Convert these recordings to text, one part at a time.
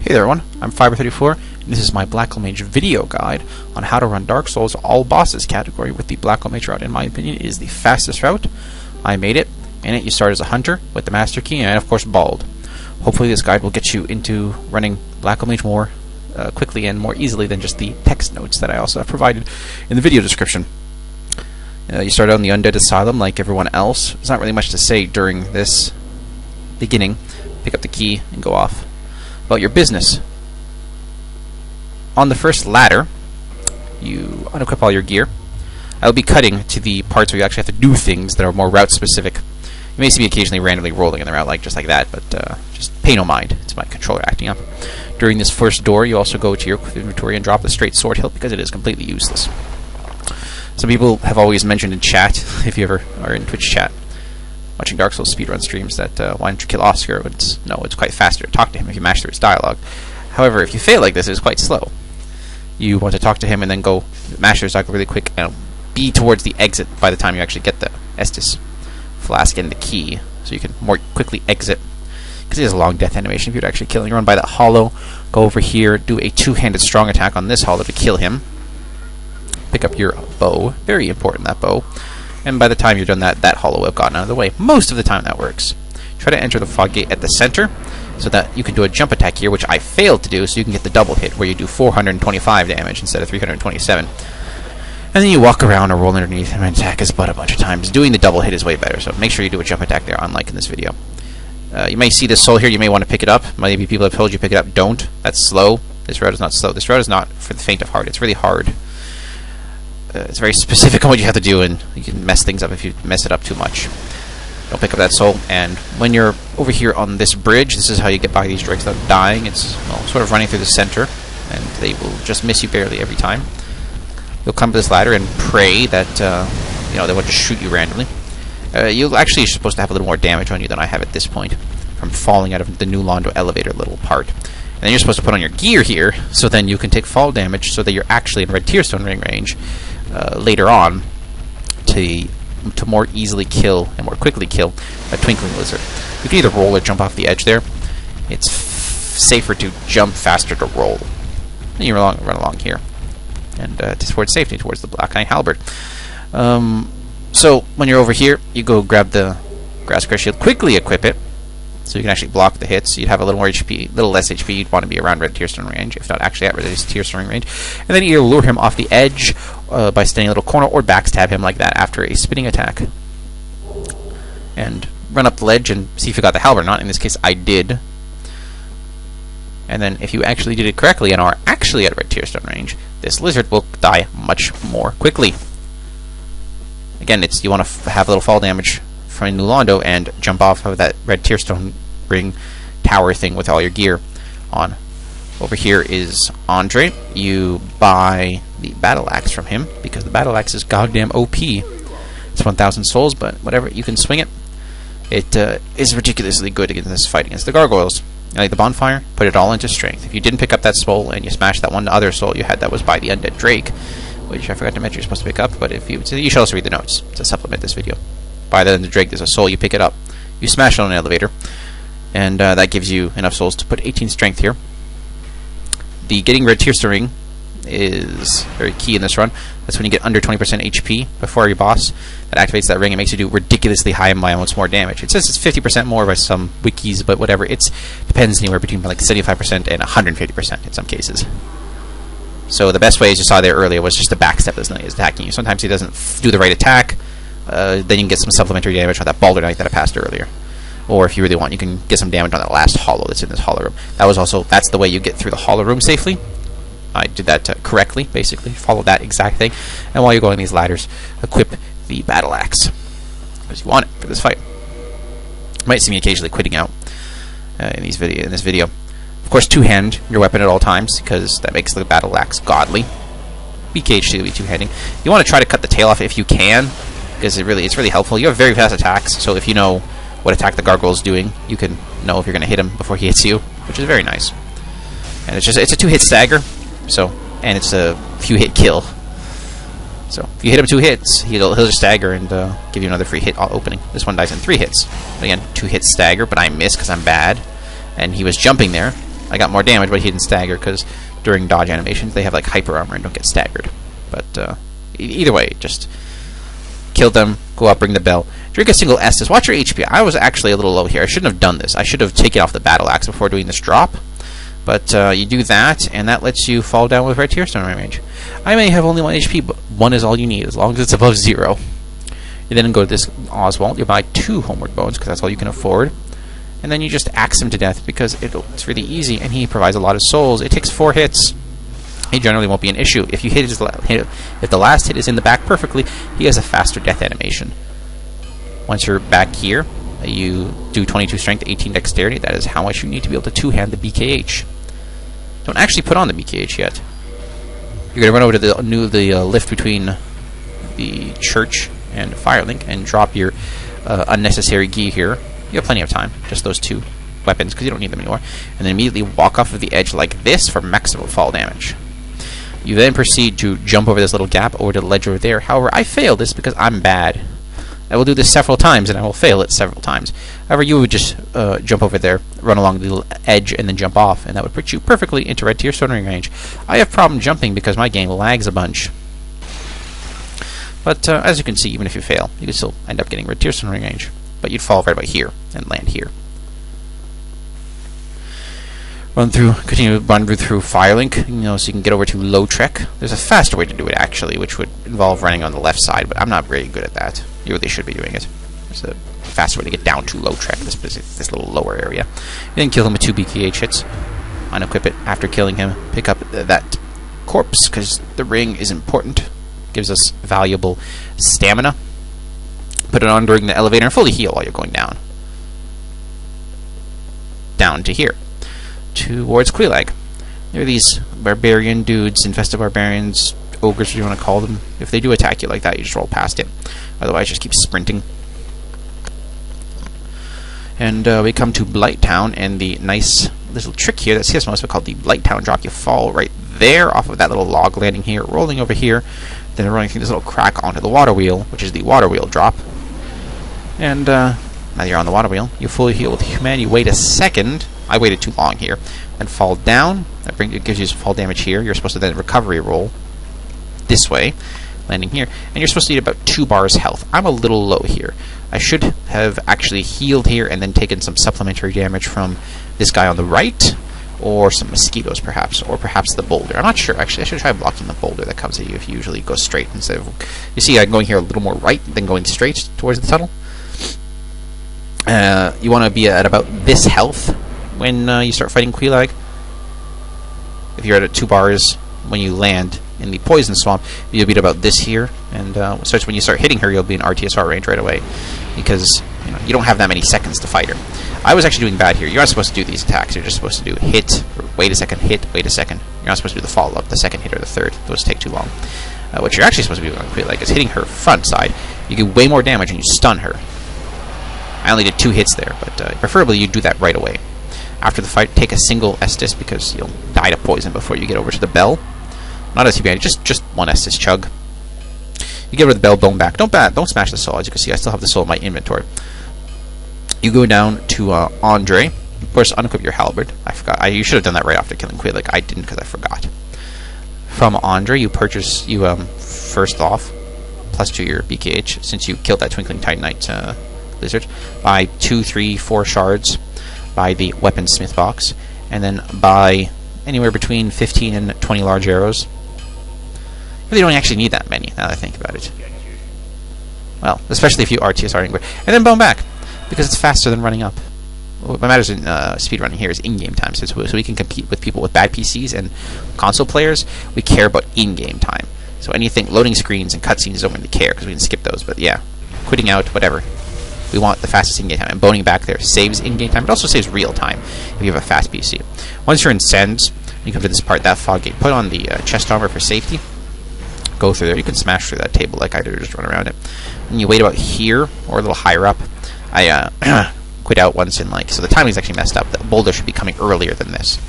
Hey there everyone, I'm Fiber34, and this is my BlackleMage video guide on how to run Dark Souls all bosses category with the BlackleMage route. In my opinion, it is the fastest route. I made it. In it, you start as a hunter with the Master Key and, of course, Bald. Hopefully this guide will get you into running BlackleMage more quickly and more easily than just the text notes that I also have provided in the video description. You start out in the Undead Asylum like everyone else. There's not really much to say during this beginning. Pick up the key and go off about your business. On the first ladder, you unequip all your gear. I'll be cutting to the parts where you actually have to do things that are more route specific. You may see me occasionally randomly rolling in the route just like that, but just pay no mind. It's my controller acting up. During this first door, you also go to your inventory and drop the straight sword hilt because it is completely useless. Some people have always mentioned in chat, if you ever are in Twitch chat, watching Dark Souls speedrun streams, that why don't you kill Oscar? It's quite faster to talk to him if you mash through his dialogue. However, if you fail like this, it is quite slow. You want to talk to him and then go mash through his dialogue really quick and be towards the exit by the time you actually get the Estus flask and the key, so you can more quickly exit. Because it has a long death animation if you're actually killing. Run by that hollow, go over here, do a two-handed strong attack on this hollow to kill him. Pick up your bow. Very important, that bow. And by the time you're done that hollow will have gotten out of the way. Most of the time that works. Try to enter the fog gate at the center so that you can do a jump attack here, which I failed to do, so you can get the double hit where you do 425 damage instead of 327. And then you walk around or roll underneath and attack his butt a bunch of times. Doing the double hit is way better, so make sure you do a jump attack there, unlike in this video. You may see this soul here, you may want to pick it up. Maybe people have told you pick it up. Don't. That's slow. This route is not slow. This route is not for the faint of heart. It's really hard. It's very specific on what you have to do, and you can mess things up if you mess it up too much. Don't pick up that soul. And when you're over here on this bridge, this is how you get by these drakes without dying. It's sort of running through the center, and they will just miss you barely every time. You'll come to this ladder and pray that they won't just shoot you randomly. You're supposed to have a little more damage on you than I have at this point from falling out of the new Londo elevator little part. And then you're supposed to put on your gear here, so then you can take fall damage, so that you're actually in Red Tearstone ring range later on to more easily kill and more quickly kill a Twinkling Lizard. You can either roll or jump off the edge there. It's safer to jump faster to roll. And you run along here. And towards safety, towards the Black Eye Halberd. So when you're over here, you go grab the Grasscrest Shield, quickly equip it, so you can actually block the hits. You'd have a little more HP, a little less HP. You'd want to be around Red Tearstone range, if not actually at Red Tearstone range. And then either lure him off the edge by standing a little corner, or backstab him like that after a spinning attack. And run up the ledge and see if you got the halberd or not. In this case, I did. And then if you actually did it correctly and are actually at Red Tearstone range, this lizard will die much more quickly. Again, you want to have a little fall damage from New Londo and jump off of that Red Tearstone ring tower thing with all your gear on. Over here is Andre. You buy the battle axe from him because the battle axe is goddamn OP. It's 1,000 souls, but whatever, you can swing it. It is ridiculously good against this fight against the Gargoyles. You like the bonfire? Put it all into strength. If you didn't pick up that soul and you smashed that one other soul you had that was by the Undead Drake, which I forgot to mention you're supposed to pick up, but if you should also read the notes to supplement this video. By the Undead Drake, there's a soul, you pick it up. You smash it on an elevator, and that gives you enough souls to put 18 strength here. The getting Red Tearstone ring is very key in this run. That's when you get under 20% HP before your boss. That activates that ring and makes you do ridiculously high amounts more damage. It says it's 50% more by some wikis, but whatever. It depends anywhere between like 75% and 150% in some cases. So the best way, as you saw there earlier, was just to backstep this knight is attacking you. Sometimes he doesn't do the right attack. Then you can get some supplementary damage on that Balder Knight that I passed earlier. Or if you really want, you can get some damage on that last hollow that's in this hollow room. That's the way you get through the hollow room safely. I did that correctly, basically. Follow that exact thing. And while you're going these ladders, equip the battle axe, because you want it for this fight. You might see me occasionally quitting out in this video. Of course, two-hand your weapon at all times, because that makes the battle axe godly. BKH2 will be two-handing. You want to try to cut the tail off if you can, because it's really helpful. You have very fast attacks, so if you know what attack the Gargoyle's doing, you can know if you're going to hit him before he hits you, which is very nice. And it's a two-hit stagger, and it's a few-hit kill. So if you hit him 2 hits, he'll just stagger and give you another free hit opening. This one dies in 3 hits. But again, 2 hits stagger, but I miss because I'm bad. And he was jumping there, I got more damage, but he didn't stagger, because during dodge animations, they have, like, hyper armor and don't get staggered. But, either way, just kill them, go up, ring the bell. Drink a single Estus. Watch your HP. I was actually a little low here. I shouldn't have done this. I should have taken off the battle axe before doing this drop. But you do that, and that lets you fall down with Red Tearstone range. I may have only 1 HP, but 1 is all you need, as long as it's above 0. You then go to this Oswald. You buy 2 Homeward Bones, because that's all you can afford. And then you just axe him to death, because it's really easy, and he provides a lot of souls. It takes 4 hits. He generally won't be an issue. If you if the last hit is in the back perfectly, he has a faster death animation. Once you're back here, you do 22 strength, 18 dexterity. That is how much you need to be able to two-hand the BKH. Don't actually put on the BKH yet. You're going to run over to the lift between the church and Firelink and drop your unnecessary gear here. You have plenty of time. Just those 2 weapons, because you don't need them anymore. And then immediately walk off of the edge like this for maximum fall damage. You then proceed to jump over this little gap over to the ledge over there. However, I failed this because I'm bad. I will do this several times, and I will fail it several times. However, you would just jump over there, run along the edge, and then jump off, and that would put you perfectly into Red Tearstone range. I have problem jumping because my game lags a bunch. But as you can see, even if you fail, you can still end up getting Red Tearstone range. But you'd fall right about here and land here. Continue to run through Firelink, so you can get over to Lautrec. There's a faster way to do it, actually, which would involve running on the left side, but I'm not very good at that. You really should be doing it. There's a faster way to get down to Lautrec, this little lower area. You then kill him with 2 BKH hits. Unequip it after killing him. Pick up that corpse, because the ring is important. Gives us valuable stamina. Put it on during the elevator and fully heal while you're going down. Down to here. Towards Quelaag. There are these barbarian dudes, infested barbarians, ogres, what you want to call them. If they do attack you like that, you just roll past it. Otherwise, just keep sprinting. And we come to Blighttown, and the nice little trick here that CS most called the Blighttown drop. You fall right there off of that little log landing here, rolling over here, then running through this little crack onto the water wheel, which is the water wheel drop. And now you're on the water wheel. You fully heal with Human. You wait a second. I waited too long here. Then fall down. It gives you some fall damage here. You're supposed to then recovery roll this way, landing here. And you're supposed to eat about 2 bars health. I'm a little low here. I should have actually healed here and then taken some supplementary damage from this guy on the right, or some mosquitoes perhaps, or perhaps the boulder. I'm not sure. Actually, I should try blocking the boulder that comes at you if you usually go straight instead of... You see, I'm going here a little more right than going straight towards the tunnel. You want to be at about this health when you start fighting Quelaag. If you're at 2 bars when you land in the poison swamp, you'll be at about this here, and when you start hitting her, you'll be in RTSR range right away, because you don't have that many seconds to fight her. I was actually doing bad here. You're not supposed to do these attacks. You're just supposed to do hit, wait a second, hit, wait a second. You're not supposed to do the follow-up, the second hit or the third. Those take too long. What you're actually supposed to be doing on Quelaag is hitting her front side. You get way more damage and you stun her. I only did 2 hits there, but preferably you do that right away. After the fight, take a single Estus, because you'll die to poison before you get over to the bell. Not a TBI, just 1 Estus chug. You give her the bell bone back. Don't smash the soul. As you can see, I still have the soul in my inventory. You go down to Andre. Of course, unequip your halberd. I forgot. You should have done that right after killing Quelaag. I didn't because I forgot. From Andre, you purchase first off +2 your BKH, since you killed that Twinkling Titanite lizard. Buy 2, 3, 4 shards. Buy the weaponsmith box, and then buy anywhere between 15 and 20 large arrows. You really don't actually need that many, now that I think about it. Well, especially if you RTSR anywhere. And then bone back, because it's faster than running up. What matters in speedrunning here is in-game time, so we can compete with people with bad PCs and console players. We care about in-game time. So anything, loading screens and cutscenes don't really care, because we can skip those, but yeah, quitting out, whatever. We want the fastest in-game time, and boning back there saves in-game time. It also saves real time if you have a fast PC. Once you're in Sends, you come to this part, that fog gate. Put on the chest armor for safety. Go through there. You can smash through that table like I did, or just run around it. And you wait about here, or a little higher up. I quit out once in so the timing's actually messed up. The boulder should be coming earlier than this.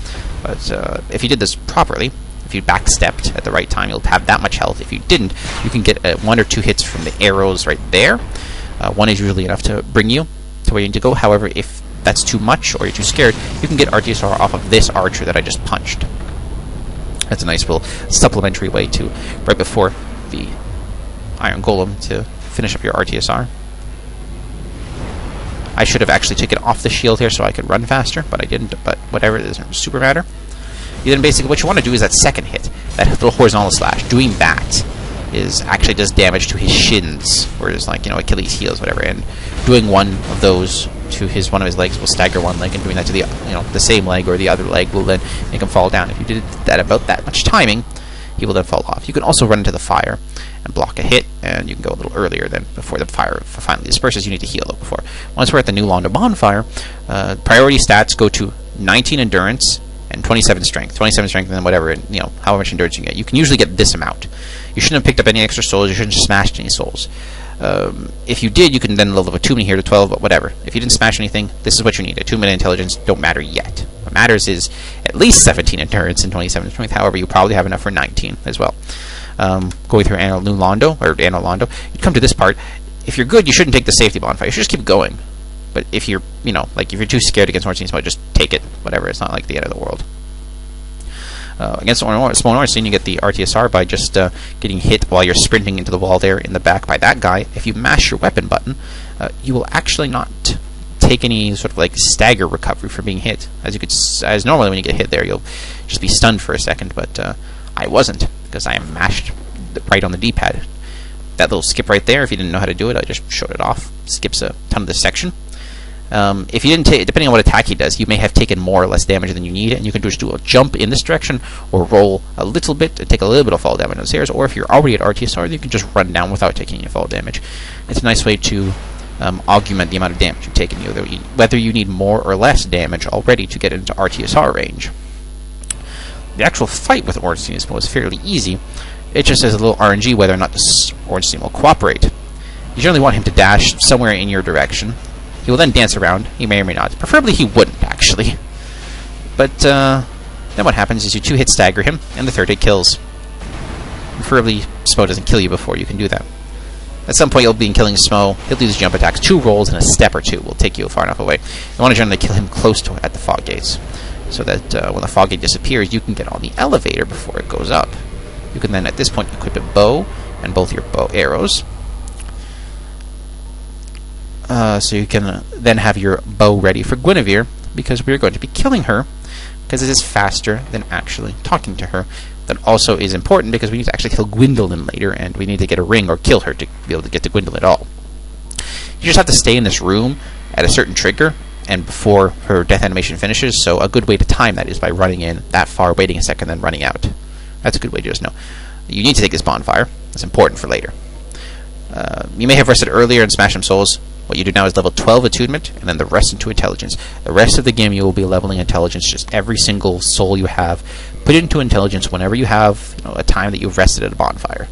But if you did this properly, if you backstepped at the right time, you'll have that much health. If you didn't, you can get 1 or 2 hits from the arrows right there. 1 is usually enough to bring you to where you need to go. However, if that's too much or you're too scared, you can get RTSR off of this archer that I just punched. That's a nice little supplementary way to, right before the Iron Golem, to finish up your RTSR. I should have actually taken off the shield here so I could run faster, but I didn't, but whatever, it doesn't super matter. Then basically what you want to do is that second hit, that little horizontal slash. Doing that is actually does damage to his shins, whereas like, you know, Achilles heels, whatever, and doing one of those to one of his legs will stagger one leg, and doing that to the, you know, the same leg or the other leg will then make him fall down. If you did that about that much timing, he will then fall off. You can also run into the fire and block a hit, and you can go a little earlier than before the fire finally disperses. You need to heal though before. Once we're at the new Londo bonfire, priority stats go to 19 endurance and 27 strength. 27 strength and then whatever, you know, however much endurance you get. You can usually get this amount. You shouldn't have picked up any extra souls. You shouldn't have smashed any souls. If you did, you can then level attunement here to 12, but whatever. If you didn't smash anything, this is what you need. Attunement and intelligence don't matter yet. What matters is at least 17 endurance and 27 strength. However, you probably have enough for 19 as well. Going through Anor Londo, you come to this part. If you're good, you shouldn't take the safety bonfire. You should just keep going. But if you're, you know, like if you're too scared against Ornstein Smoke, just take it. Whatever. It's not like the end of the world. Against Small Ornstein, you get the RTSR by just getting hit while you're sprinting into the wall there in the back by that guy. If you mash your weapon button, you will actually not take any sort of like stagger recovery from being hit. As normally when you get hit there, you'll just be stunned for a second. But I wasn't, because I am mashed right on the D-pad. That little skip right there, if you didn't know how to do it, I just showed it off. Skips a ton of this section. If you didn't take, depending on what attack he does, you may have taken more or less damage than you need, and you can just do a jump in this direction, or roll a little bit and take a little bit of fall damage on the stairs, or if you're already at RTSR, you can just run down without taking any fall damage. It's a nice way to augment the amount of damage you've taken, whether you need more or less damage already to get into RTSR range. The actual fight with Ornstein is fairly easy. It just has a little RNG whether or not Ornstein will cooperate. You generally want him to dash somewhere in your direction. He will then dance around. He may or may not. Preferably he wouldn't, actually. But then what happens is you 2-hit stagger him, and the 3rd hit kills. Preferably Smo doesn't kill you before you can do that. At some point you'll be killing Smo. He'll do his jump attacks. 2 rolls and a step or 2 will take you far enough away. You want to generally kill him close to at the fog gates, so that when the fog gate disappears, you can get on the elevator before it goes up. You can then, at this point, equip a bow and both your bow arrows. So you can then have your bow ready for Guinevere, because we're going to be killing her, because it is faster than actually talking to her. That also is important because we need to actually kill Gwyndolin later, and we need to get a ring or kill her to be able to get to Gwyndolin at all. You just have to stay in this room at a certain trigger, and before her death animation finishes, so a good way to time that is by running in that far, waiting a second, then running out. That's a good way to just know. You need to take this bonfire. It's important for later. You may have rested earlier and smashed some souls. What you do now is level 12 attunement, and then the rest into intelligence. The rest of the game you will be leveling intelligence, just every single soul you have. Put it into intelligence whenever you have, you know, a time that you've rested at a bonfire.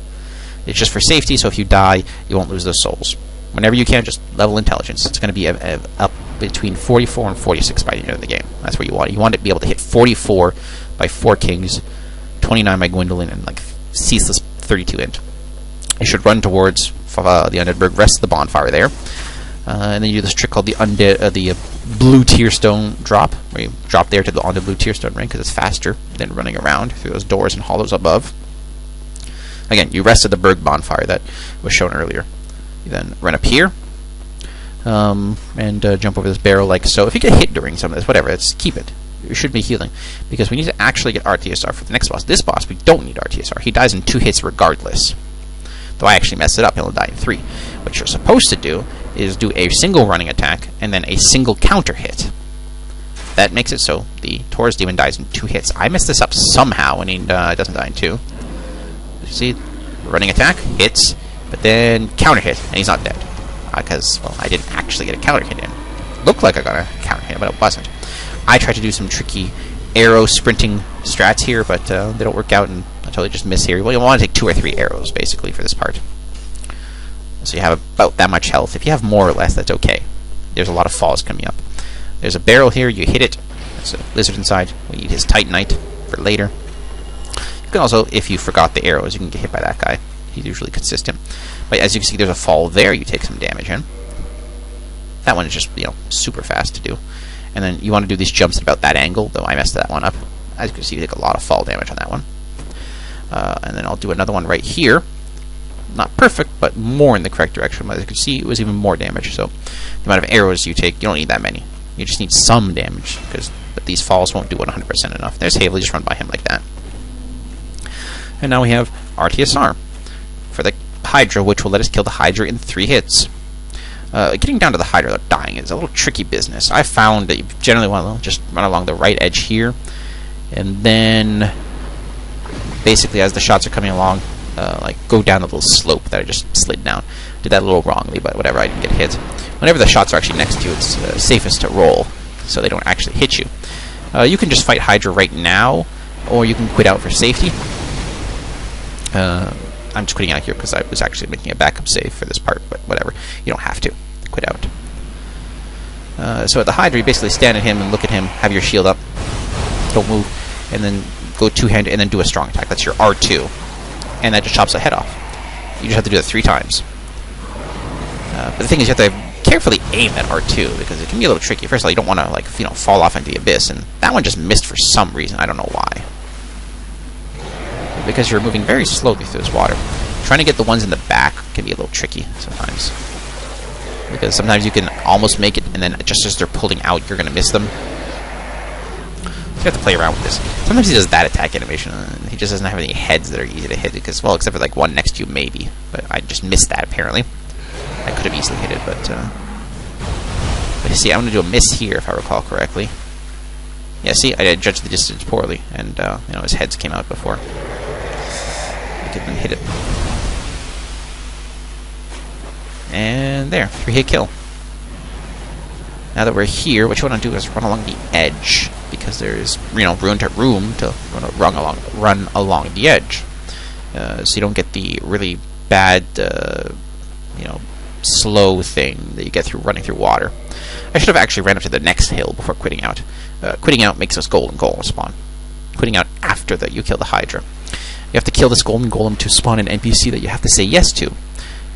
It's just for safety, so if you die, you won't lose those souls. Whenever you can, just level intelligence. It's going to be up between 44 and 46 by the end of the game. That's what you want. You want to be able to hit 44 by 4 kings, 29 by Gwyndolin, and like Ceaseless 32 int. You should run towards the Undead Burg, rest of the bonfire there. And then you do this trick called the Undead, the blue tearstone drop, where you drop there to onto the blue tearstone ring because it's faster than running around through those doors and hollows above. Again, you rest at the Burg bonfire that was shown earlier. You then run up here and jump over this barrel like so. If you get hit during some of this, whatever, keep it. You should be healing, because we need to actually get RTSR for the next boss. This boss, we don't need RTSR. He dies in 2 hits regardless. Though I actually messed it up, he'll die in 3. What you're supposed to do is do a single running attack and then a single counter hit. That makes it so the Taurus demon dies in 2 hits. I messed this up somehow, and he doesn't die in 2. You see, running attack, hits, but then counter hit, and he's not dead. Because, well, I didn't actually get a counter hit in. Looked like I got a counter hit, but it wasn't. I tried to do some tricky arrow sprinting strats here, but they don't work out, and I totally just miss here. Well, you want to take 2 or 3 arrows, basically, for this part. So you have about that much health. If you have more or less, that's okay. There's a lot of falls coming up. There's a barrel here. You hit it. There's a lizard inside. We need his Titanite for later. You can also, if you forgot the arrows, you can get hit by that guy. He's usually consistent. But as you can see, there's a fall there. You take some damage in. That one is just, super fast to do. And then you want to do these jumps at about that angle, though I messed that one up. As you can see, you take a lot of fall damage on that one. And then I'll do another one right here. Not perfect, but more in the correct direction. As you can see, it was even more damage. So the amount of arrows you take, you don't need that many. You just need some damage, but these falls won't do 100% enough. There's Haveley, just run by him like that. And now we have Artorias for the Hydra, which will let us kill the Hydra in 3 hits. Getting down to the Hydra without dying is a little tricky business. I found that you generally want to just run along the right edge here, and then basically as the shots are coming along, go down the little slope that I just slid down. Did that a little wrongly, but whatever, I didn't get hit. Whenever the shots are actually next to you, it's safest to roll, so they don't actually hit you. You can just fight Hydra right now, or you can quit out for safety. I'm just quitting out here because I was actually making a backup save for this part, but whatever. You don't have to quit out. So at the Hydra, you basically stand at him and look at him, have your shield up, don't move, and then go two-handed, and then do a strong attack. That's your R2. And that just chops the head off. You just have to do that 3 times. But the thing is, you have to carefully aim at R2, because it can be a little tricky. First of all, you don't want to, fall off into the abyss, and that one just missed for some reason. I don't know why. Because you're moving very slowly through this water. Trying to get the ones in the back can be a little tricky sometimes. Because sometimes you can almost make it, and then just as they're pulling out, you're going to miss them. So you have to play around with this. Sometimes he does that attack animation, and he just doesn't have any heads that are easy to hit, because, well, except for one next to you, maybe. But I just missed that, apparently. I could have easily hit it, but you see, I'm going to do a miss here, if I recall correctly. Yeah, see, I judged the distance poorly, and, his heads came out before. I could hit it. And there, 3-hit kill. Now that we're here, what you want to do is run along the edge, because there's, room to run along the edge. So you don't get the really bad, slow thing that you get through running through water. I should have actually ran up to the next hill before quitting out. Quitting out makes us golden golem spawn. Quitting out after you kill the Hydra. You have to kill this golden golem to spawn an NPC that you have to say yes to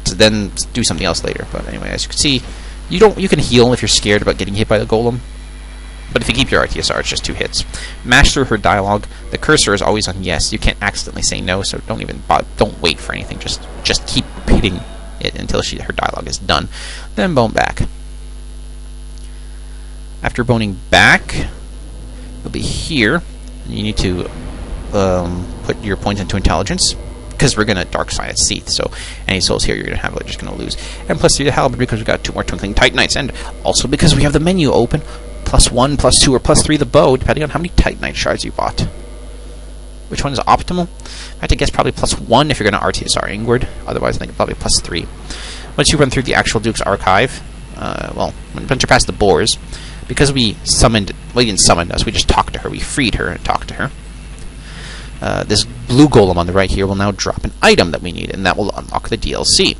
then do something else later. But anyway, as you can see, you can heal if you're scared about getting hit by the golem. But if you keep your Artorias, it's just 2 hits. Mash through her dialogue. The cursor is always on yes. You can't accidentally say no, so don't wait for anything. Just keep hitting it until her dialogue is done. Then bone back. After boning back, you'll be here. And you need to put your points into intelligence, because we're going to dark side at Seath, so any souls here you're going to have, just going to lose. And +3 to halberd, because we've got 2 more twinkling Titanites, and also because we have the menu open, +1, +2, or +3 the bow, depending on how many Titanite shards you bought. Which one is optimal? I have to guess probably +1 if you're going to Artorias inward, otherwise I think probably +3. Once you run through the actual Duke's Archive, once you're past the boars, because we summoned, well, you didn't summon us, we just talked to her, we freed her and talked to her. This blue golem on the right here will now drop an item that we need, and that will unlock the DLC.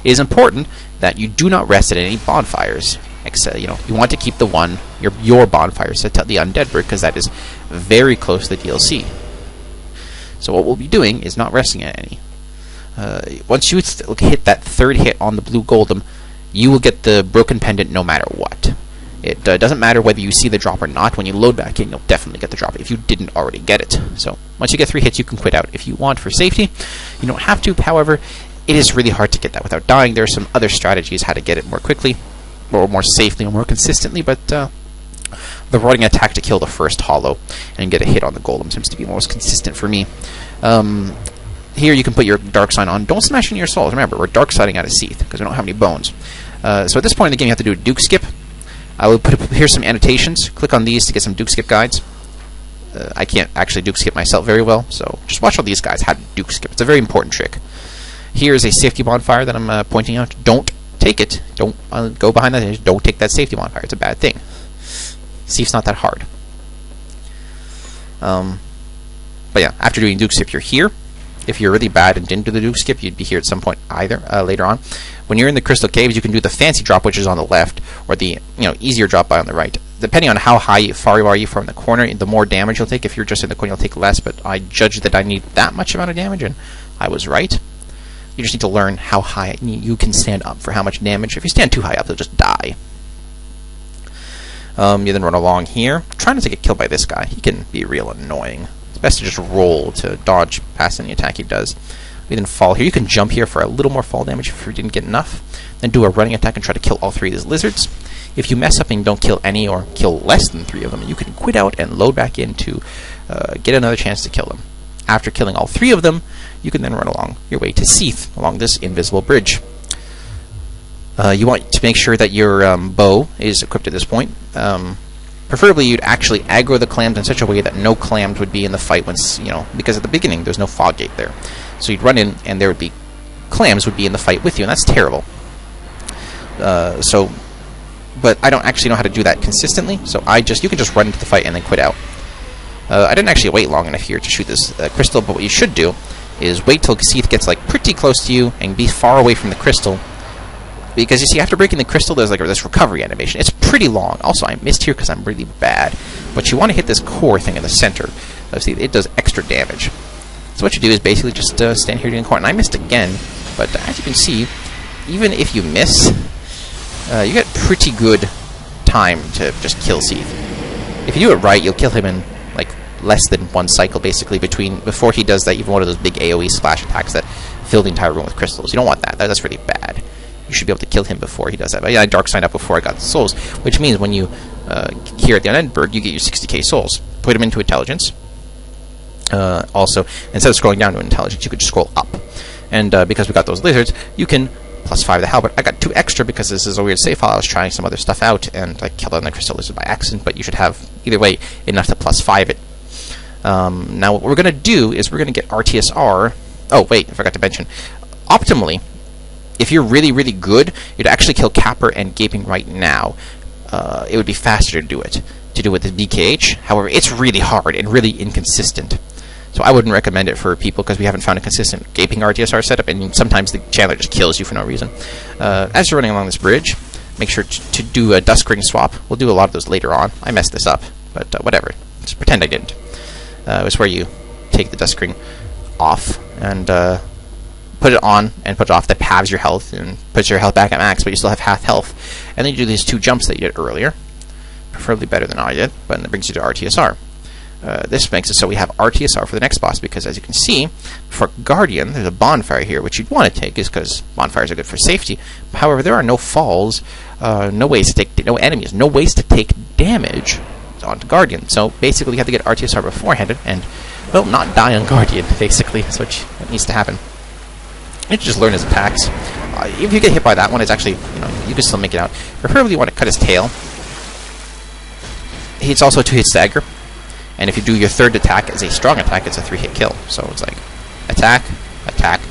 It is important that you do not rest at any bonfires. Except, you want to keep your bonfire set to the Undead Burg, because that is very close to the DLC. So what we'll be doing is not resting at any. Once you hit that 3rd hit on the blue golem, you will get the broken pendant no matter what. It doesn't matter whether you see the drop or not. When you load back in, you'll definitely get the drop if you didn't already get it. So once you get 3 hits, you can quit out if you want for safety. You don't have to, however. It is really hard to get that without dying. There are some other strategies how to get it more quickly, or more safely, or more consistently, but the running attack to kill the first hollow and get a hit on the golem seems to be most consistent for me. Here you can put your dark sign on. Don't smash into your souls. Remember, we're dark siding out of Seath, because we don't have any bones. So at this point in the game, you have to do a Duke skip. I will put here some annotations. Click on these to get some Duke skip guides. I can't actually Duke skip myself very well, so just watch all these guys how to Duke skip. It's a very important trick. Here's a safety bonfire that I'm pointing out. Don't take it. Don't go behind that. Don't take that safety bonfire. It's a bad thing. Seath's not that hard. But yeah, after doing Duke skip, you're here. If you're really bad and didn't do the Duke skip, you'd be here at some point later on. When you're in the Crystal Caves, you can do the fancy drop, which is on the left, or the easier drop by on the right. Depending on how far you are from the corner, the more damage you'll take. If you're just in the corner, you'll take less, but I judged that I need that much amount of damage, and I was right. You just need to learn how high you can stand up for how much damage. If you stand too high up, they'll just die. You then run along here. Try not to get killed by this guy. He can be real annoying. It's best to just roll to dodge past any attack he does. We then fall here. You can jump here for a little more fall damage if you didn't get enough. Then do a running attack and try to kill all 3 of these lizards. If you mess up and don't kill any or kill less than 3 of them, you can quit out and load back in to get another chance to kill them. After killing all 3 of them, you can then run along your way to Seath, along this invisible bridge. You want to make sure that your bow is equipped at this point. Preferably, you'd actually aggro the clams in such a way that no clams would be in the fight once, because at the beginning there's no fog gate there. So you'd run in and there would be clams would be in the fight with you, and that's terrible. But I don't actually know how to do that consistently, so you can just run into the fight and then quit out. I didn't actually wait long enough here to shoot this crystal, but what you should do is wait till Seath gets pretty close to you and be far away from the crystal. Because you see, after breaking the crystal, there's this recovery animation. It's pretty long. Also, I missed here because I'm really bad. But you want to hit this core thing in the center. See, it does extra damage. So what you do is basically just stand here doing core. And I missed again, but as you can see, even if you miss, you get pretty good time to just kill Seath. If you do it right, you'll kill him in less than 1 cycle, basically, before he does that, even one of those big AoE splash attacks that fill the entire room with crystals. You don't want that. That's really bad. You should be able to kill him before he does that. But yeah, I dark signed up before I got the souls, which means when you here at the Undead Burg, you get your 60k souls. Put them into intelligence. Also, instead of scrolling down to intelligence, you could just scroll up. And because we got those lizards, you can +5 the halberd. I got 2 extra because this is a weird save file. I was trying some other stuff out, and I killed another crystal lizard by accident, but you should have, either way, enough to +5 it. Now, what we're going to do is we're going to get RTSR. Oh, wait, I forgot to mention. Optimally, if you're really, really good, you'd actually kill Capra and Gaping right now. It would be faster to do it with the BKH. However, it's really hard and really inconsistent. So I wouldn't recommend it for people because we haven't found a consistent Gaping RTSR setup, and sometimes the Chandler just kills you for no reason. As you're running along this bridge, make sure to do a Dusk Ring swap. We'll do a lot of those later on. I messed this up, but whatever. Just pretend I didn't. It's where you take the Dusk Ring off and put it on and put it off. That halves your health and puts your health back at max, but you still have half health. And then you do these 2 jumps that you did earlier, preferably better than I did, but it brings you to RTSR. This makes it so we have RTSR for the next boss, because as you can see, for Guardian, there's a bonfire here, which you'd want to take, is because bonfires are good for safety. However, there are no falls, no enemies, no ways to take damage onto Guardian. So basically, you have to get RTSR beforehand and, well, not die on Guardian, basically. That's what needs to happen. You just learn his attacks. If you get hit by that one, it's actually, you can still make it out. Preferably, you want to cut his tail. It's also a 2-hit stagger. And if you do your 3rd attack as a strong attack, it's a 3-hit kill. So it's like, attack,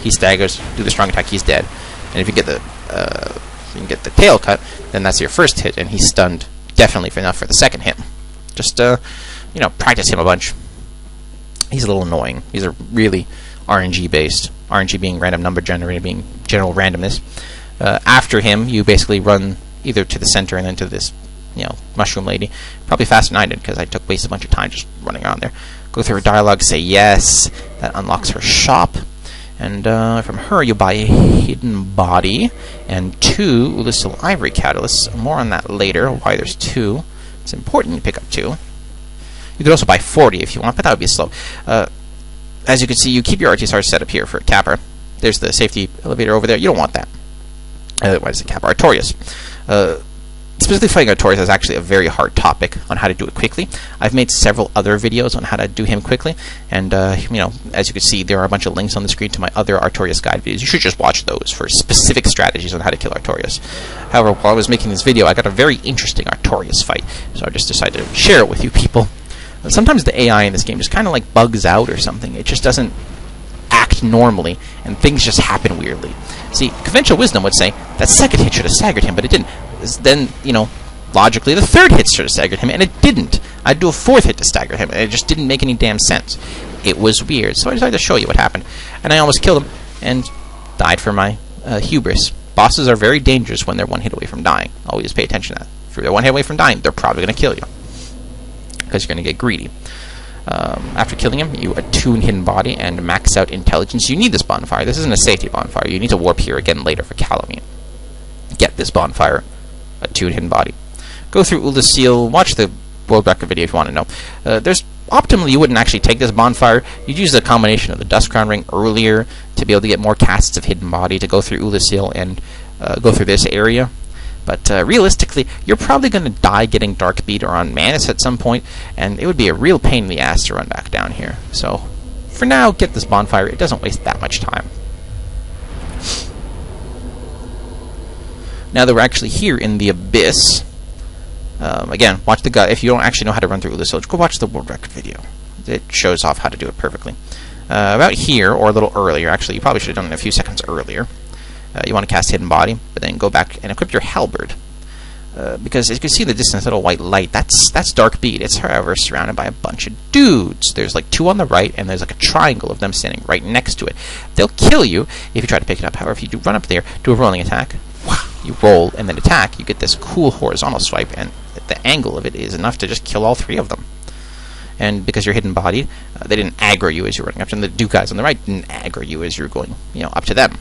he staggers, do the strong attack, he's dead. And if you get the tail cut, then that's your 1st hit, and he's stunned definitely enough for the 2nd hit. Just, practice him a bunch. He's a little annoying. These are really RNG-based. RNG being random number generator, being general randomness. After him, you basically run either to the center and then to this, mushroom lady. Probably faster than I did, because I wasted a bunch of time just running around there. Go through her dialogue, say yes. That unlocks her shop. And from her, you buy a hidden body and 2 Oolacile ivory catalysts. More on that later, why there's 2. It's important you pick up 2. You could also buy 40 if you want, but that would be slow. As you can see, you keep your RTSR set up here for Capra. There's the safety elevator over there. You don't want that. What is it? Capra? Artorias. Specifically, fighting Artorias is actually a very hard topic on how to do it quickly. I've made several other videos on how to do him quickly, and as you can see, there are a bunch of links on the screen to my other Artorias guide videos. You should just watch those for specific strategies on how to kill Artorias. However, while I was making this video, I got a very interesting Artorias fight, so I just decided to share it with you people. Sometimes the AI in this game just kind of bugs out or something. It just doesn't act normally, and things just happen weirdly. See, conventional wisdom would say that 2nd hit should have staggered him, but it didn't. Then, logically, the 3rd hit should have staggered him, and it didn't. I'd do a 4th hit to stagger him, and it just didn't make any damn sense. It was weird, so I decided to show you what happened. And I almost killed him, and died for my hubris. Bosses are very dangerous when they're 1 hit away from dying. Always pay attention to that. If they're 1 hit away from dying, they're probably going to kill you, because you're going to get greedy. After killing him, you attune Hidden Body and max out Intelligence. You need this bonfire. This isn't a safety bonfire. You need to warp here again later for Kalameet. Get this bonfire, attune Hidden Body. Go through Oolacile, watch the world record video if you want to know. Optimally, you wouldn't actually take this bonfire. You'd use the combination of the Dustcrown Ring earlier to be able to get more casts of Hidden Body to go through Oolacile and go through this area. But realistically, you're probably going to die getting Dark Bead or on Manus at some point, and it would be a real pain in the ass to run back down here. So, for now, get this bonfire. It doesn't waste that much time. Now that we're actually here in the Abyss, again, watch the guy. If you don't actually know how to run through Oolacile, go watch the world record video. It shows off how to do it perfectly. About here, or a little earlier, actually, you probably should have done it a few seconds earlier. You want to cast Hidden Body, but then go back and equip your Halberd. Because as you can see the distance, little white light, that's Dark Bead. It's, however, surrounded by a bunch of dudes. There's like 2 on the right, and there's like a triangle of them standing right next to it. They'll kill you if you try to pick it up. However, if you do run up there, do a rolling attack, you roll and then attack, you get this cool horizontal swipe, and the angle of it is enough to just kill all 3 of them. And because you're Hidden Body, they didn't aggro you as you're running up to them. The 2 guys on the right didn't aggro you as you're going, up to them.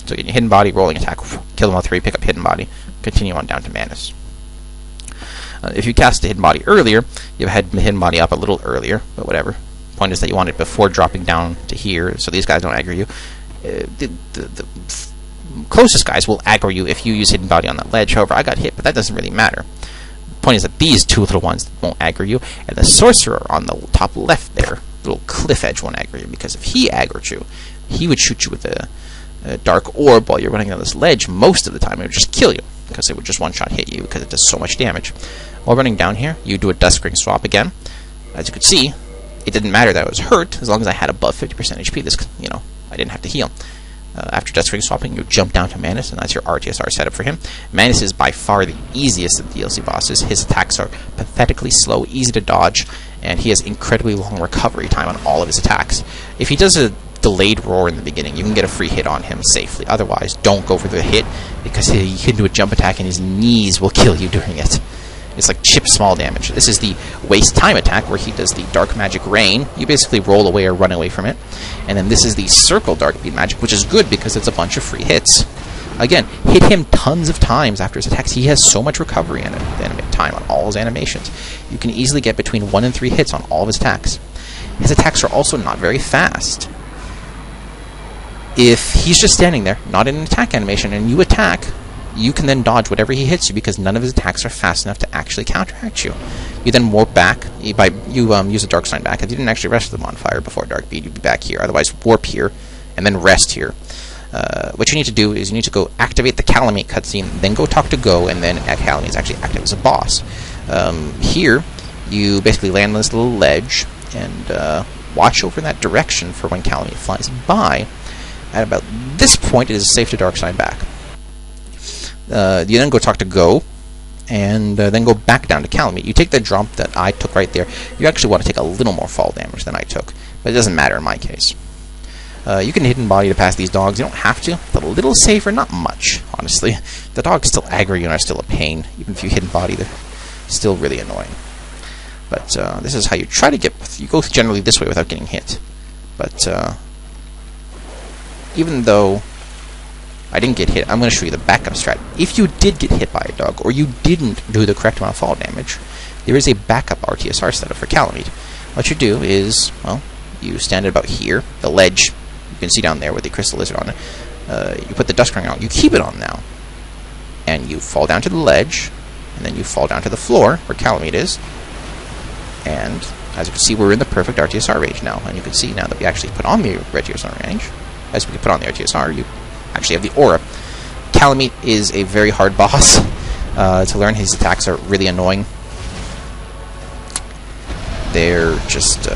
So get your Hidden Body, rolling attack, kill them all 3, pick up Hidden Body, continue on down to Manus. If you cast the Hidden Body earlier, you've had the Hidden Body up a little earlier, but whatever. Point is that you want it before dropping down to here, so these guys don't aggro you. The closest guys will aggro you if you use Hidden Body on that ledge. However, I got hit, but that doesn't really matter. The point is that these 2 little ones won't aggro you, and the Sorcerer on the top left there, little cliff edge, won't aggro you, because if he aggroed you, he would shoot you with a Dark Orb while you're running down this ledge. Most of the time, it would just kill you, because it would just one-shot hit you, because it does so much damage. While running down here, you do a Duskring swap again. As you could see, it didn't matter that I was hurt, as long as I had above 50% HP. This, I didn't have to heal. After Duskring swapping, you jump down to Manus, and that's your RTSR setup for him. Manus is by far the easiest of the DLC bosses. His attacks are pathetically slow, easy to dodge, and he has incredibly long recovery time on all of his attacks. If he does a delayed roar in the beginning, you can get a free hit on him safely. Otherwise, don't go for the hit, because he can do a jump attack and his knees will kill you during it. It's like chip small damage. This is the waste time attack where he does the Dark Magic Rain. You basically roll away or run away from it. And then this is the Circle Dark Bead Magic, which is good because it's a bunch of free hits. Again, hit him tons of times after his attacks. He has so much recovery in time on all his animations. You can easily get between 1 and 3 hits on all of his attacks. His attacks are also not very fast. If he's just standing there, not in an attack animation, and you attack, you can then dodge whatever he hits you, because none of his attacks are fast enough to actually counteract you. You then warp back. You use a Dark Sign back. If you didn't actually rest the bonfire before Dark Bead, you'd be back here. Otherwise, warp here, and then rest here. What you need to do is you need to go activate the Kalameet cutscene, then go talk to Go, and then Kalameet is actually active as a boss. Here, you basically land on this little ledge, and watch over in that direction for when Kalameet flies by. At about this point, it is safe to Dark Sign back. You then go talk to Go, and then go back down to Kalameet. You take the jump that I took right there. You actually want to take a little more fall damage than I took, but it doesn't matter in my case. You can Hidden Body to pass these dogs. You don't have to. It's a little safer, not much, honestly. The dogs still aggro you and are still a pain. Even if you Hidden Body, they're still really annoying. But this is how you try to get... You go generally this way without getting hit. But even though I didn't get hit, I'm going to show you the backup strat. If you did get hit by a dog, or you didn't do the correct amount of fall damage, there is a backup RTSR setup for Kalameet. What you do is, well, you stand about here, the ledge, you can see down there with the crystal lizard on it. You put the Dusk Ring on, you keep it on now, and you fall down to the ledge, and then you fall down to the floor where Kalameet is, and as you can see, we're in the perfect RTSR range now, and you can see now that we actually put on the RTSR range, as we can put on the RTSR, you actually have the aura. Kalameet is a very hard boss to learn. His attacks are really annoying. They're just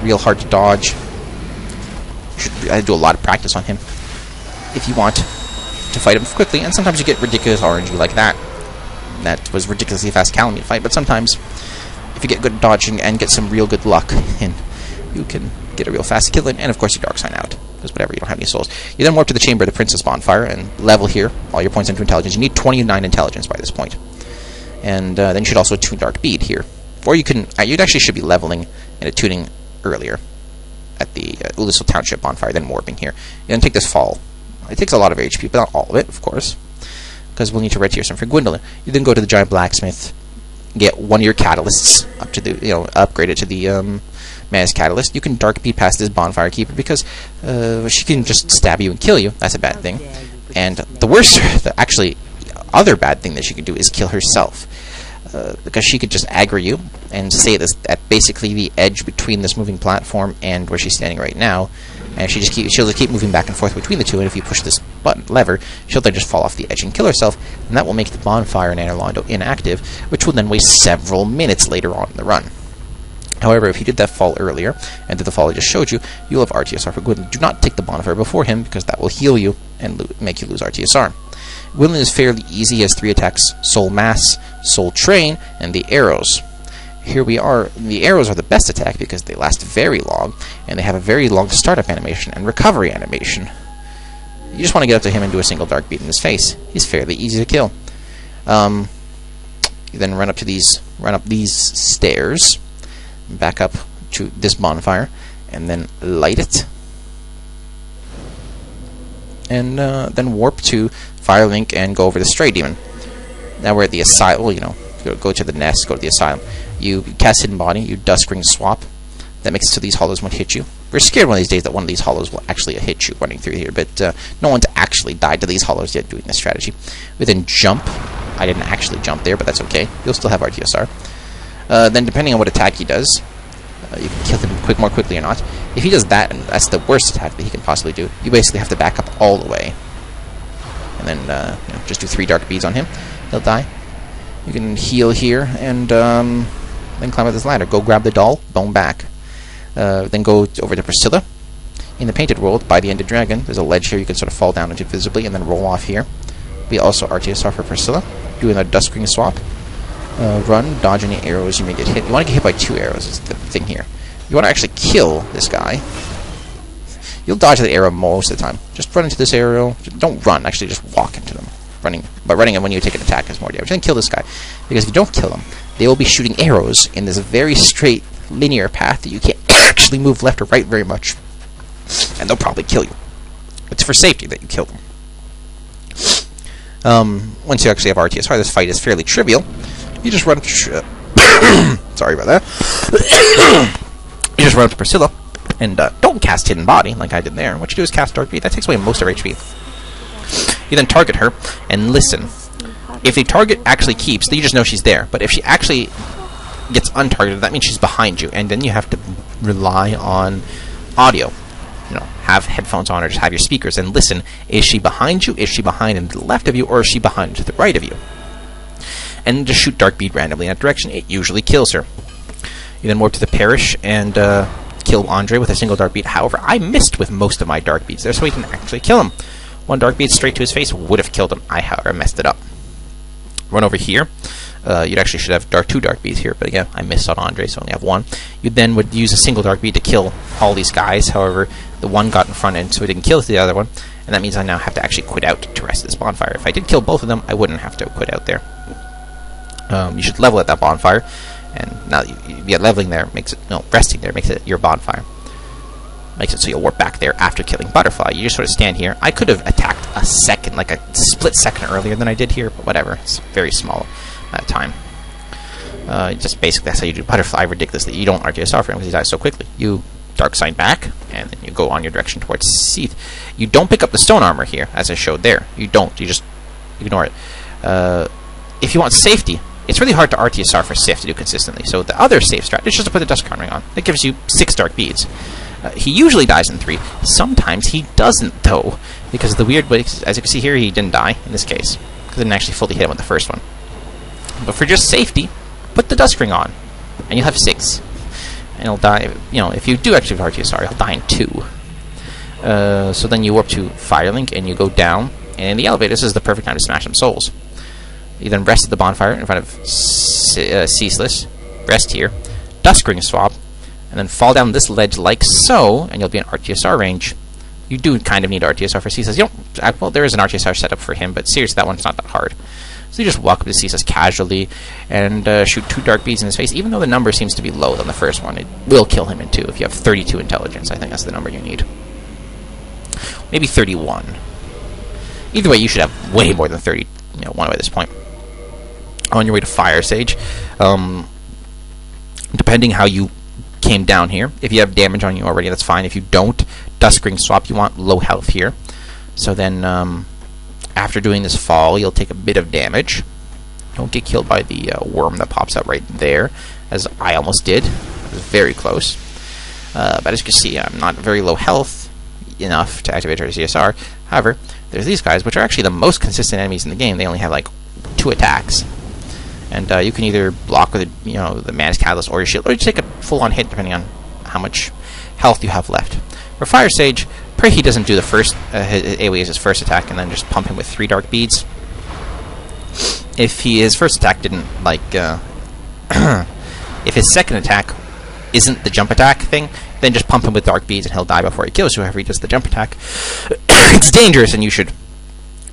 real hard to dodge. I do a lot of practice on him if you want to fight him quickly, and sometimes you get ridiculous RNG like that. That was ridiculously fast Kalameet fight, but sometimes if you get good dodging and get some real good luck, and you can get a real fast kill, and of course you Dark Sign out, because whatever, you don't have any souls. You then warp to the Chamber of the Princess Bonfire and level here all your points into intelligence. You need 29 intelligence by this point. And then you should also tune Dark Bead here. Or you can, you'd actually should be leveling and tuning earlier at the Oolacile Township bonfire, then warping here. You then take this fall. It takes a lot of HP, but not all of it, of course, because we'll need to red tier some for Gwyndolin. You then go to the giant blacksmith, get one of your catalysts up to the, upgrade it to the Manus catalyst. You can Dark Bead past this bonfire keeper because she can just stab you and kill you. That's a bad thing. And the worst, actually, other bad thing that she could do is kill herself. Because she could just aggro you and stay at basically the edge between this moving platform and where she's standing right now, and she'll just keep moving back and forth between the two. And if you push this button lever, she'll then just fall off the edge and kill herself, and that will make the bonfire in Anor Londo inactive, which will then waste several minutes later on in the run. However, if you did that fall earlier, and did the fall I just showed you, you'll have RTSR for Gwyn. Do not take the bonfire before him, because that will heal you and make you lose RTSR. Gwyndolin is fairly easy. He has 3 attacks: Soul Mass, Soul Train, and the arrows. Here we are. The arrows are the best attack because they last very long, and they have a very long startup animation and recovery animation. You just want to get up to him and do a single Dark Bead in his face. He's fairly easy to kill. You then run up these stairs, back up to this bonfire, and then light it, and then warp to Firelink and go over the Stray Demon. Now we're at the Asylum. Well, go to the nest, go to the Asylum. You cast Hidden Body, you Dusk Ring swap. That makes it so these hollows won't hit you. We're scared one of these days that one of these hollows will actually hit you running through here, but no one's actually died to these hollows yet doing this strategy. We then jump. I didn't actually jump there, but that's okay. You'll still have RTSR. Then depending on what attack he does, you can kill him more quickly or not. If he does that, and that's the worst attack that he can possibly do, you basically have to back up all the way. And then just do 3 Dark Beads on him. He'll die. You can heal here, and then climb up this ladder. Go grab the doll, bone back. Then go over to Priscilla. In the Painted World, by the Ended Dragon, there's a ledge here you can sort of fall down into visibly, and then roll off here. We also RTSR for Priscilla, doing a Dusk Ring swap. Run, dodge any arrows you may get hit. You want to get hit by 2 arrows is the thing here. You want to actually kill this guy. You'll dodge the arrow most of the time. Just run into this arrow. Don't run, actually just walk into them. But running when you take an attack is more damage. Then kill this guy. Because if you don't kill him, they will be shooting arrows in this very straight, linear path that you can't actually move left or right very much. And they'll probably kill you. It's for safety that you kill them. Once you actually have RTSR, this fight is fairly trivial. You just run... sorry about that. You just run up to Priscilla, and don't cast Hidden Body like I did there. What you do is cast Dark Bead. That takes away most of her HP. You then target her, and listen. If the target actually keeps, then you just know she's there. But if she actually gets untargeted, that means she's behind you, and then you have to rely on audio. Have headphones on or just have your speakers and listen. Is she behind you? Is she behind and to the left of you? Or is she behind and to the right of you? And just shoot Dark Bead randomly in that direction. It usually kills her. You then warp to the Parish and kill Andre with a single Dark Bead. However, I missed with most of my Dark Beads there, so we can actually kill him. 1 Dark Bead straight to his face would have killed him. I, however, messed it up. Run over here. You actually should have 2 Dark Beads here, but again, I missed on Andre, so I only have 1. You then would use a single Dark Bead to kill all these guys. However, the one got in front end, so it didn't kill the other one, and that means I now have to actually quit out to rest this bonfire. If I did kill both of them, I wouldn't have to quit out there. You should level at that bonfire, and now leveling there makes it, resting there makes it your bonfire. Makes it so you'll warp back there after killing Butterfly. You just sort of stand here. I could have attacked a second, like a split second earlier than I did here, but whatever. It's very small time. Just basically that's how you do Butterfly ridiculously. You don't RTSR for him because he dies so quickly. You Dark Sign back, and then you go on your direction towards Seath. You don't pick up the stone armor here, as I showed there. You don't. You just ignore it. If you want safety, it's really hard to RTSR for Sif to do consistently. So the other safe strat is just to put the Dusk Crown Ring on. It gives you 6 Dark Beads. He usually dies in 3. Sometimes he doesn't, though, because of the weird way. As you can see here, he didn't die in this case because I didn't actually fully hit him with the first one. But for just safety, put the Dusk Ring on, and you'll have 6. And he'll die. If you do actually have RTSR, he'll die in 2. So then you warp to Firelink and you go down, and in the elevator, this is the perfect time to smash some souls. You then rest at the bonfire in front of Ceaseless. Rest here. Dusk Ring swap. And then fall down this ledge like so, and you'll be in RTSR range. You do kind of need RTSR for Ceaseless. Well, there is an RTSR setup for him, but seriously, that one's not that hard. So you just walk up to Ceaseless casually and shoot 2 dark beads in his face. Even though the number seems to be low on the first one, it will kill him in 2 if you have 32 intelligence. I think that's the number you need. Maybe 31. Either way, you should have way more than 31 by this point. On your way to Fire Sage, depending how you came down here, if you have damage on you already, that's fine. If you don't, Duskring swap, you want low health here. So then, after doing this fall, you'll take a bit of damage. Don't get killed by the worm that pops up right there, as I almost did. It was very close. But as you can see, I'm not very low health enough to activate our CSR. However, there's these guys, which are actually the most consistent enemies in the game. They only have like 2 attacks. And you can either block with the Manus Catalyst or your shield, or you take a full-on hit depending on how much health you have left. For Fire Sage, pray he doesn't do the first AoE as his first attack, and then just pump him with 3 dark beads. If his first attack didn't if his second attack isn't the jump attack thing, then just pump him with dark beads and he'll die before he kills you. However, he does the jump attack. It's dangerous, and you should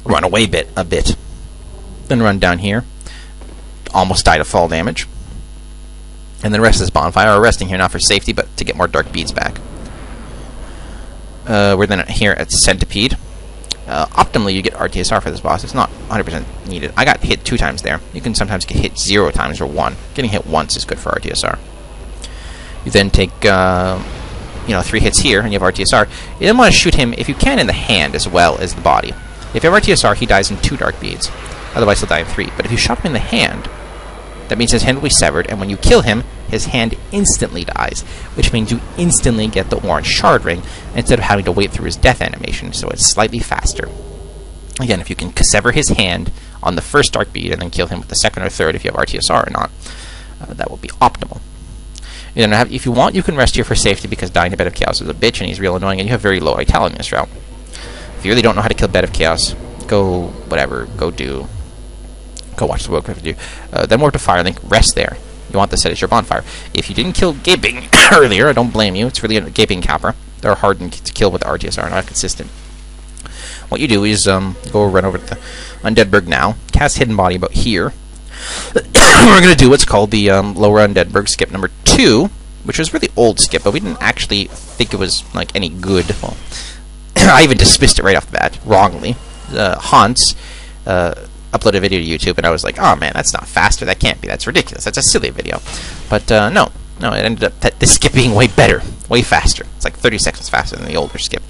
run away a bit. Then run down here. Almost die to fall damage. And then rest this bonfire. We're resting here not for safety, but to get more dark beads back. We're then here at Centipede. Optimally, you get RTSR for this boss. It's not 100% needed. I got hit 2 times there. You can sometimes get hit 0 times or 1. Getting hit once is good for RTSR. You then take 3 hits here, and you have RTSR. You then want to shoot him, if you can, in the hand as well as the body. If you have RTSR, he dies in 2 dark beads. Otherwise, he'll die in 3. But if you shot him in the hand, that means his hand will be severed, and when you kill him, his hand instantly dies, which means you instantly get the orange shard ring instead of having to wait through his death animation, so it's slightly faster. Again, if you can sever his hand on the first dark bead and then kill him with the second or third if you have RTSR or not, that will be optimal. If you want, you can rest here for safety, because dying to Bed of Chaos is a bitch and he's real annoying, and you have very low vitality in this route. If you really don't know how to kill Bed of Chaos, go watch the World Cup video. Then more to Firelink, rest there. You want to set as your bonfire. If you didn't kill Gaping earlier, I don't blame you. It's really a Gaping Capra. They're hard to kill with the RTSR, not consistent. What you do is go run over to the Undead Burg now, cast Hidden Body about here. We're going to do what's called the Lower Undead Burg skip number 2, which was really old skip, but we didn't actually think it was like any good. Well, I even dismissed it right off the bat, wrongly. Hans uploaded a video to YouTube, and I was like, oh man, that's not faster, that can't be, that's ridiculous, that's a silly video. But no, it ended up this skip being way better, way faster. It's like 30 seconds faster than the older skip.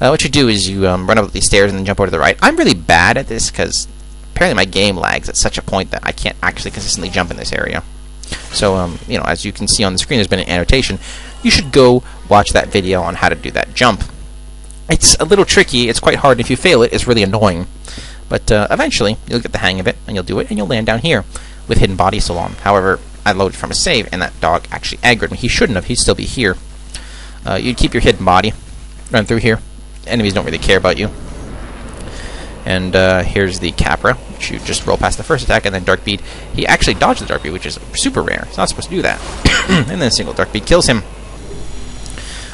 What you do is you run up these stairs and then jump over to the right. I'm really bad at this because apparently my game lags at such a point that I can't actually consistently jump in this area. So, as you can see on the screen, there's been an annotation. You should go watch that video on how to do that jump. It's a little tricky, it's quite hard, and if you fail it, it's really annoying. But eventually, you'll get the hang of it, and you'll do it, and you'll land down here with Hidden Body so long. However, I loaded from a save, and that dog actually aggroed me. He shouldn't have, he'd still be here. You'd keep your Hidden Body, run through here. Enemies don't really care about you. And here's the Capra, which you just roll past the first attack, and then Dark Bead. He actually dodged the Dark Bead, which is super rare. He's not supposed to do that. And then a single Dark Bead kills him.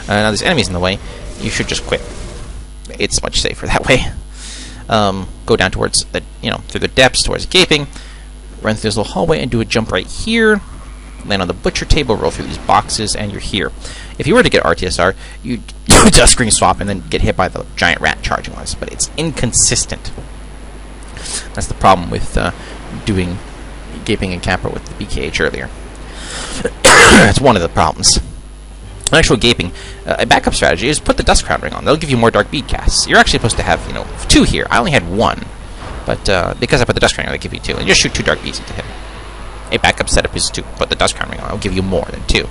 Now there's enemies in the way. You should just quit. It's much safer that way. Go down towards the, through the depths towards Gaping, run through this little hallway and do a jump right here, land on the butcher table, roll through these boxes, and you're here. If you were to get RTSR, you'd Duskring swap and then get hit by the giant rat charging us, but it's inconsistent. That's the problem with doing Gaping and Capra with the BKH earlier. That's one of the problems. An actual Gaping, a backup strategy is put the Dust Crown Ring on. They'll give you more Dark Bead casts. You're actually supposed to have, 2 here. I only had 1, but because I put the Dust Crown Ring on, they give you 2. And just shoot 2 Dark Beads into him. A backup setup is to put the Dust Crown Ring on. It'll give you more than 2.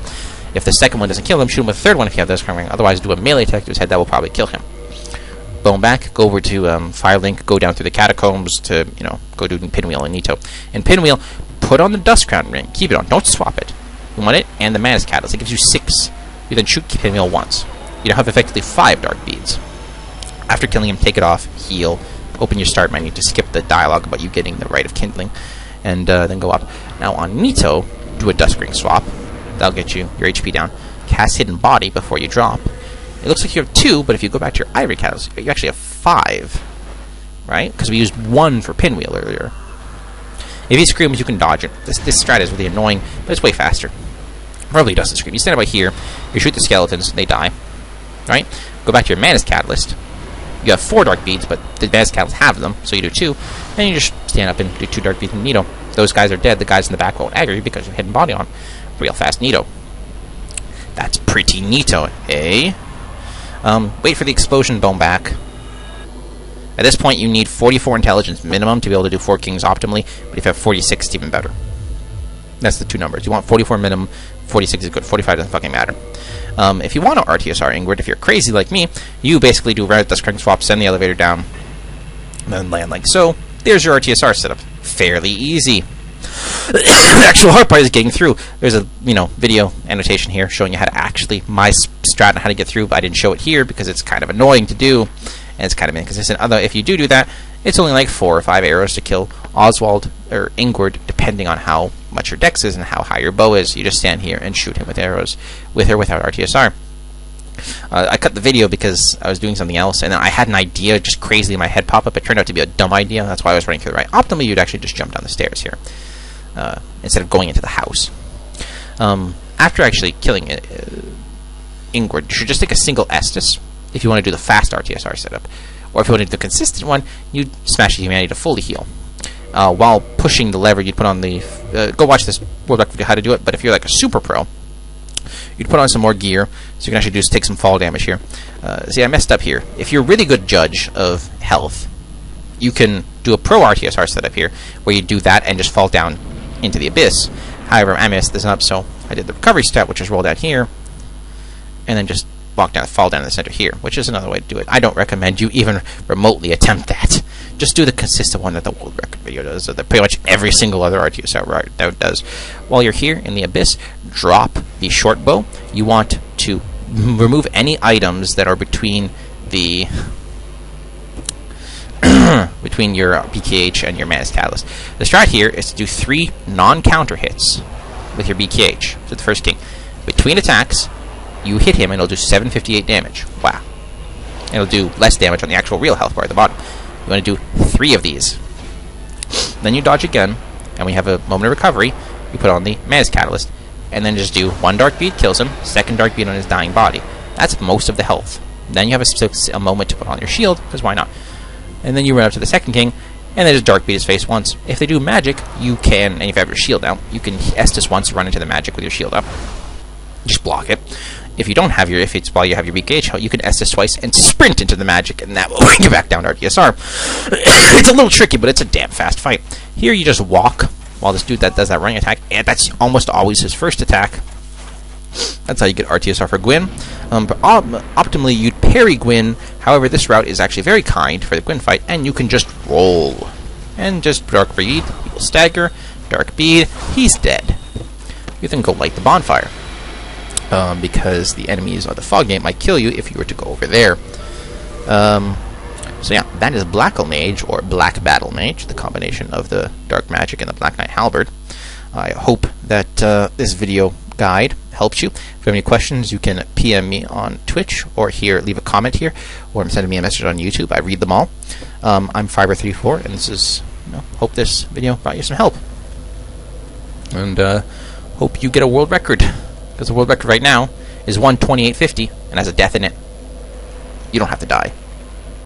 If the second one doesn't kill him, shoot him with the third one if you have the Dust Crown Ring. Otherwise, do a melee attack to his head. That will probably kill him. Bone back, go over to Firelink, go down through the Catacombs to, go do Pinwheel and Nito. And Pinwheel, put on the Dust Crown Ring. Keep it on. Don't swap it. You want it and the Manus Catalyst. It gives you 6. You then shoot Pinwheel once. You now have effectively 5 Dark Beads. After killing him, take it off, heal, open your start menu to skip the dialogue about you getting the Rite of Kindling, and then go up. Now on Nito, do a Duskring swap. That'll get you your HP down. Cast Hidden Body before you drop. It looks like you have 2, but if you go back to your Ivory Catalyst, you actually have 5. Right? Because we used 1 for Pinwheel earlier. If he screams, you can dodge it. This strat is really annoying, but it's way faster. Probably doesn't scream. You stand by here, you shoot the skeletons, they die. Right? Go back to your Manus Catalyst. You have 4 Dark Beads, but the Manus Catalyst have them, so you do 2. And you just stand up and do 2 Dark Beads and Nito. Those guys are dead. The guys in the back won't aggro you because you're hidden body on. Real fast Nito. That's pretty neato, eh? Wait for the explosion bone back. At this point, you need 44 intelligence minimum to be able to do 4 kings optimally, but if you have 46, it's even better. That's the 2 numbers. You want 44 minimum, 46 is good, 45 doesn't fucking matter. If you want to RTSR Ingrid, if you're crazy like me, you basically do right dust crank swap, send the elevator down, and then land like so. There's your RTSR setup. Fairly easy. The actual hard part is getting through. There's a video annotation here showing you how to actually my strat and how to get through, but I didn't show it here because it's kind of annoying to do, and it's kind of inconsistent. Although if you do that, it's only like 4 or 5 arrows to kill Oswald or Ingrid, depending on how much your dex is and how high your bow is. You just stand here and shoot him with arrows, with or without RTSR. I cut the video because I was doing something else, and then I had an idea just crazy in my head pop up. It turned out to be a dumb idea. That's why I was running through the right. Optimally, you'd actually just jump down the stairs here instead of going into the house. After actually killing Ingrid, you should just take a single Estus if you want to do the fast RTSR setup. Or if you want to do the consistent one, you'd smash the humanity to fully heal. While pushing the lever, you'd put on the... go watch this World Record video how to do it, but if you're like a super pro, you'd put on some more gear, so you can actually just take some fall damage here. See, I messed up here. If you're a really good judge of health, you can do a pro RTSR setup here, where you do that and just fall down into the abyss. However, I messed this up, so I did the recovery step, which is roll down here, and then just fall down in the center here, which is another way to do it. I don't recommend you even remotely attempt that. Just do the consistent one that the World Record video does, or that pretty much every single other RTSR does. While you're here in the abyss, drop the short bow. You want to remove any items that are between the between your BKH and your Manus Catalyst. The strat here is to do 3 non-counter hits with your BKH. So the first king. Between attacks, you hit him and it'll do 758 damage. Wow. And it'll do less damage on the actual real health bar at the bottom. You want to do 3 of these. Then you dodge again, and we have a moment of recovery. You put on the Manus Catalyst, and then just do 1 Dark Bead, kills him, 2nd Dark Bead on his dying body. That's most of the health. Then you have a moment to put on your shield, because why not? And then you run up to the 2nd king, and then just Dark Bead his face once. If they do magic, you can, and if you have your shield out, you can Estus once, run into the magic with your shield up. Just block it. If you don't have your, if it's while you have your BKH, you can Estus twice and sprint into the magic, and that will bring you back down to RTSR. It's a little tricky, but it's a damn fast fight. Here you just walk while this dude that does that running attack, and that's almost always his first attack. That's how you get RTSR for Gwyn. But optimally, you'd parry Gwyn. However, this route is actually very kind for the Gwyn fight, and you can just roll. And just Dark Bead, he will stagger. Dark Bead, he's dead. You then go light the bonfire. Because the enemies of the fog gate might kill you if you were to go over there. So yeah, that is BlackleMage, or Black battlemage, the combination of the Dark Magic and the Black Knight Halberd. I hope that this video guide helps you. If you have any questions, you can PM me on Twitch, or here, leave a comment here, or send me a message on YouTube. I read them all. I'm Fiber34, and this is, hope this video brought you some help. And hope you get a world record. Because the world record right now is 1:28:50 and has a death in it. You don't have to die.